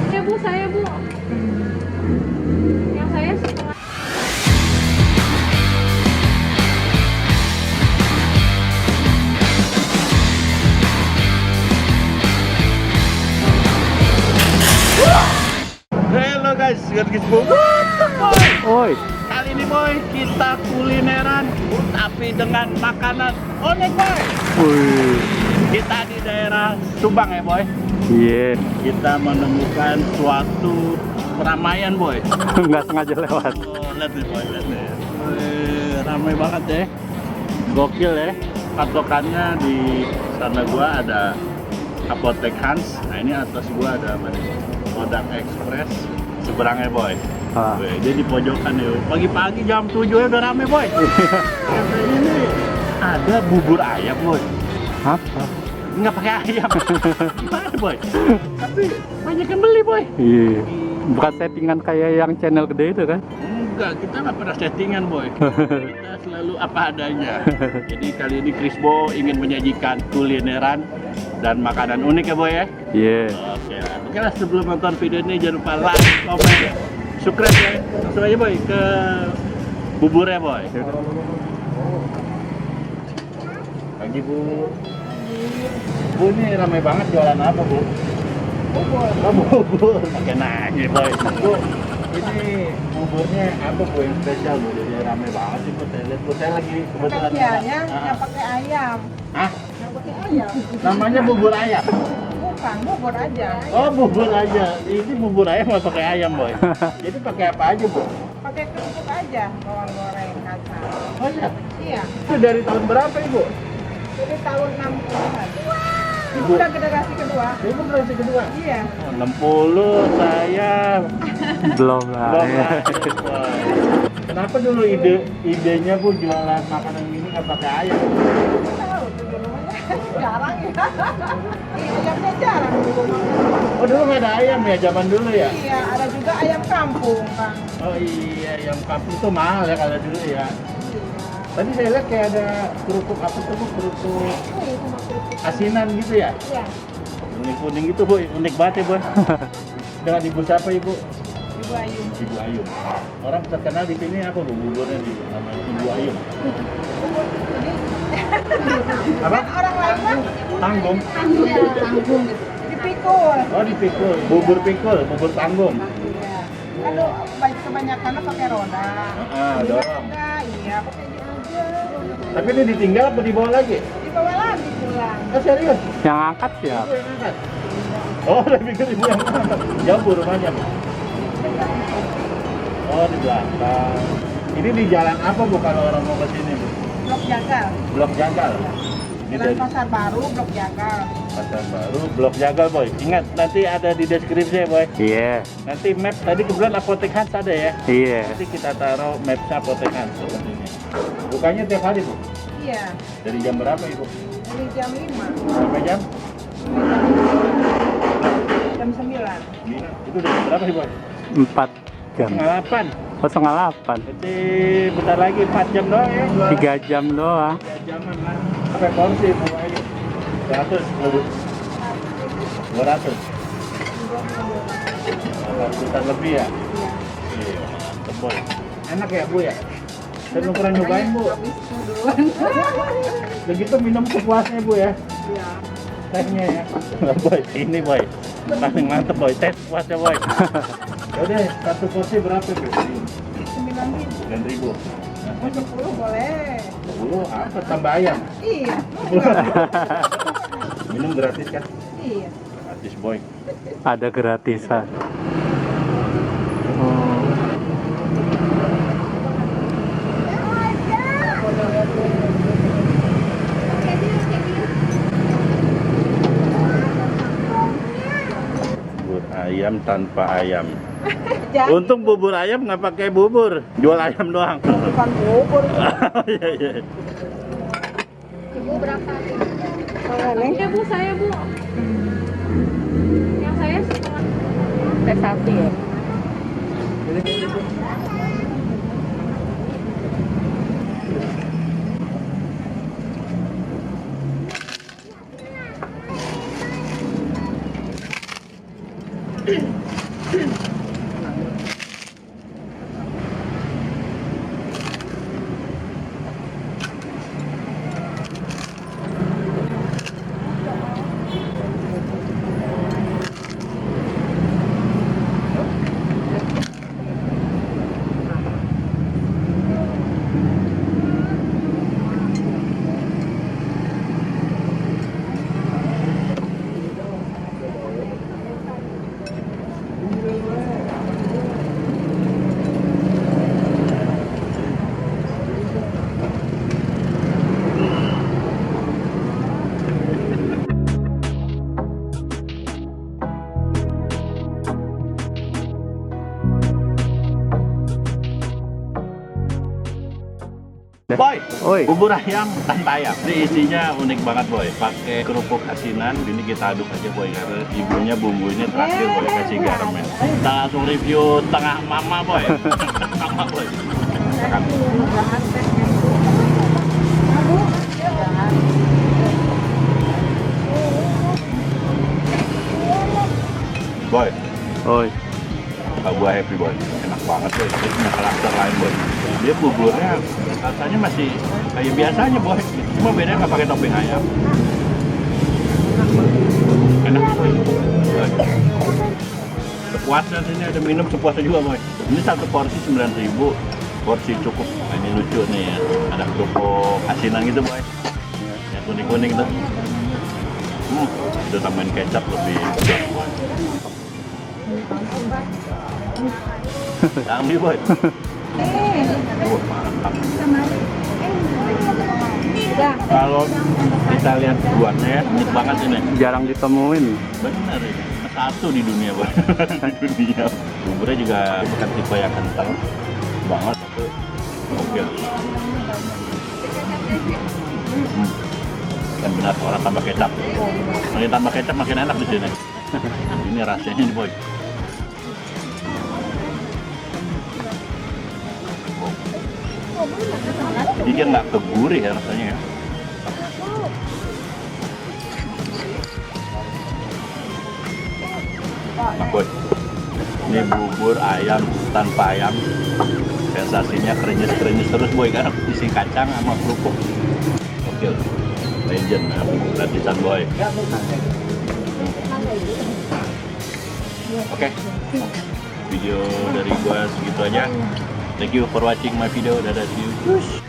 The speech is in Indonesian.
Ya Bu, saya Bu. Yang saya setengah. Halo guys, guys boy. Oi, Kali ini boy kita kulineran tapi dengan makanan unik boy. wih, Kita di daerah Subang ya boy. iya, Kita menemukan suatu keramaian boy. nggak sengaja lewat. Oh, lihat nih boy, lihat nih. Ramai banget ya. Gokil ya. Patokannya di sana gua ada Apotek Hans. Nah ini atas gua ada apa nih? Kodak Express. Seberangnya boy. Ah. Wih, dia di pojokan ya. Pagi-pagi jam 7 ya udah rame boy. Katanya ini ada bubur ayam boy. Apa? Nggak pakai ayam. Gimana boy? Tapi banyak yang beli boy. Iya, bukan settingan kayak yang channel gede itu kan? Enggak, kita nggak pernah settingan boy. Kita selalu apa adanya. Jadi kali ini Krisbo ingin menyajikan kulineran dan makanan unik ya boy ya. Iya. Oke lah sebelum nonton video ini jangan lupa like, komen, subscribe ya. Langsung aja boy ke buburnya boy. Pagi bu. Bu ini ramai banget jualan apa bu? Bubur. Oh bubur. Pakai nanya boy. Bu, ini buburnya apa bu yang spesial bu? Jadi ramai banget sih bu. Saya lihat bu, saya lagi kebetulan. Yang pakai ayam. Hah? Yang pakai ayam. Namanya bubur ayam. Bukan, bubur aja. Oh bubur aja. Ini bubur ayam nggak pakai ayam boy. Jadi pakai apa aja bu? Pakai kerupuk aja, bawang goreng, kacang. Oh iya. Iya, Itu dari tahun berapa ibu? jadi tahun 60-an. Ibu, Udah generasi kedua. ibu generasi kedua. Iya. Oh, 60 saya Belum lah. belum Ya. lahir, boy. Kenapa dulu idenya bu jualan makanan ini nggak pakai ayam? Nggak tahu tuh dulu jarang ya. Ayamnya jarang dulu. Oh dulu nggak ada ayam ya zaman dulu ya? Iya, ada juga ayam kampung, Kang. Oh iya, ayam kampung tuh mahal ya kalau dulu ya. Iya. Tadi saya lihat kayak ada kerupuk apa tuh bu? Kerupuk Oh, itu mah kerupuk. asinan gitu ya? Iya. Kuning-kuning gitu bu, unik banget ya bu. Dengan ibu siapa ibu? Ibu Ayu. Ibu Ayum. Orang terkenal di sini apa bu? Buburnya di namanya Ibu Ayum. Bubur ini. Apa? Kan orang lain kan Tanggung. tanggung. Dipikul. Oh dipikul, bubur pikul, bubur tanggung. Iya. Kalau kebanyakan pakai roda. Dorong. Enggak, iya pakai ini aja. Tapi ini ditinggal apa dibawa lagi? Dibawa lagi pulang. Oh serius? Yang angkat siapa? Ibu yang angkat? Oh udah pikir ibu yang angkat. Jauh bu rumahnya bu? Oh di belakang. Ini di jalan apa bu kalau orang mau ke sini bu? Blok Jagal. Blok Jagal. Ini Jalan dari Pasar Baru, Blok Jagal. Pasar Baru, Blok Jagal boy. Ingat nanti ada di deskripsi ya boy. Iya, Nanti map tadi kebetulan Apotek Hans ada ya. iya. Nanti kita taruh mapnya Apotek Hans seperti ini. Bukanya tiap hari bu. Iya. Dari jam berapa ibu? Dari jam 5 Sampai jam? jam 9. Itu udah jam berapa sih boy? 4 jam. 8. 08. Berarti bentar lagi 4 jam doang ya? 3 jam doang. 3 jaman kan? Sampai porsi bu ayo. 100 bu. 200. 8 lebih ya? Iya, mantep boy. Enak ya bu ya? Saya belum pernah nyobain bu. Habis duluan. Begitu minum sepuasnya bu ya? Iya. Tehnya ya. Boy, ini boy. Paling mantep boy, teh puasnya boy. Yaudah, satu porsi berapa bu? 9.000. 9.000. Mau 10 boleh. 10 apa tambah ayam? Iya. Minum gratis kan? Iya. Gratis boy. Ada gratisan. Oh. Bubur ayam tanpa ayam. Jadi Untung bubur ayam nggak pakai bubur, jual ayam doang. bukan bubur. Oh, iya iya. Ibu berapa? Kalau Neng Ya Bu, saya Bu. Yang saya setengah. sate sapi ya. Boy, Oi. bubur ayam tanpa ayam. Ini isinya unik banget boy. Pakai kerupuk asinan. Ini kita aduk aja boy karena ibunya bumbunya terakhir boy kasih garam ya. Kita langsung review tengah mama boy. Mama boy. Makan. Boy, Oi. gua happy boy. Enak banget boy. Dia punya karakter lain boy. Dia buburnya rasanya masih kayak biasanya boy. Cuma bedanya nggak pakai topping ayam. Enak boy. Sepuasnya sini ada minum sepuasnya juga boy. Ini satu porsi 9.000, porsi cukup. Nah, ini lucu nih ya. Ada kerupuk asinan gitu boy. Yang kuning-kuning tuh. Itu tambahin kecap lebih sedap boy. Kami boy. Mantap. Kalau kita lihat buatnya ya, unik banget ini. Jarang ditemuin. Bener ini. Satu di dunia boy. Di dunia. Buburnya juga bukan tipe yang kental banget. Oke. Dan benar orang tambah kecap. Makin tambah kecap makin enak di sini. Ini rahasianya nih boy. Jadi dia nggak kegurih ya rasanya ya. Nah boy, ini bubur ayam tanpa ayam. Sensasinya krenyes-krenyes terus boy karena isi kacang sama kerupuk. Oke, legend ya, gratisan boy. Oke, video dari gua segitu aja. Thank you for watching my video. Dadah, see you.